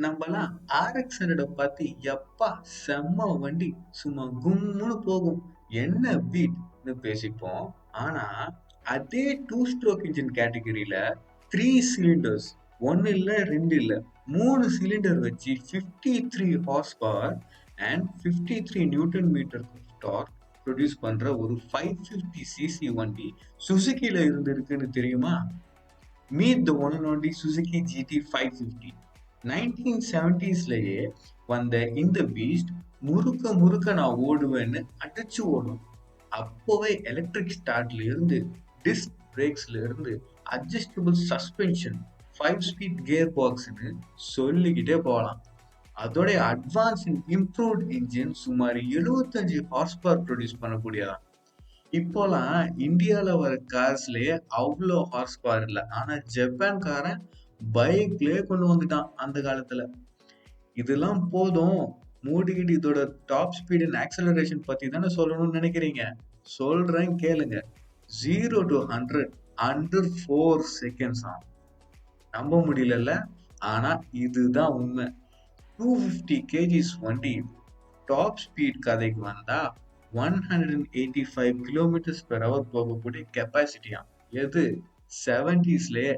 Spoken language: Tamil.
நம்மலாம் ஆர்எக்ஸ் ஹண்ட்ரட பார்த்து எப்பா செம்ம வண்டி சும்மா கும்முன்னு போகும் என்ன பீட்னு பேசிப்போம். ஆனா அதே டூ ஸ்ட்ரோக் இன்ஜின் கேட்டகரியில த்ரீ சிலிண்டர்ஸ், ஒன்னு இல்ல ரெண்டு இல்ல மூணு சிலிண்டர் வச்சு 53 horse power and 53 newton metre torque produce பண்ற ஒரு 550 சிசி வண்டி சுசுகில இருந்து இருக்குன்னு தெரியுமா? Meet the one and only Suzuki GT 550. 1970ஸ்லயே வந்த இந்த பீஸ்ட் முறுக்க முறுக்க நான் ஓடுவேன்னு அடிச்சு ஓடும். அப்போவே எலக்ட்ரிக் ஸ்டார்ட்ல இருந்து டிஸ்க் பிரேக்ஸ்ல இருந்து அட்ஜஸ்டபிள் சஸ்பென்ஷன் 5 ஸ்பீட் கியர் பாக்ஸ்னு சொல்லிக்கிட்டே போகலாம். அதோட அட்வான்ஸ் அண்ட் இம்ப்ரூவ்ட் இன்ஜின் சுமார் 75 ஹார்ஸ் பவர் ப்ரொடியூஸ் பண்ணக்கூடியதான். இப்போலாம் இந்தியால வர கார்ஸ்லயே அவ்வளோ ஹார்ஸ் பவர் இல்ல. ஆனா ஜப்பான்காரன் பைக்லயே கொண்டு வந்துட்டான் அந்த காலத்துல. இதெல்லாம் போதும். மூடிக்கிட்டு இதோட டாப் ஸ்பீட் அண்ட் ஆக்சலரேஷன் பத்தி தானே சொல்லணும்னு நினைக்கிறீங்க? சொல்றேன் கேளுங்க. 0 to 100 அண்டர் 4 செகண்ட்ஸ் ஆகும். நம்ப முடியலல்ல? ஆனா இதுதான் உண்மை. 250 kgs வண்டி டாப் ஸ்பீட் கதைக்கு வந்தா 185 கிலோமீட்டர்ஸ் பெர் ஹவர் போகக்கூடிய கெப்பாசிட்டியா. எது 70ஸ்லயே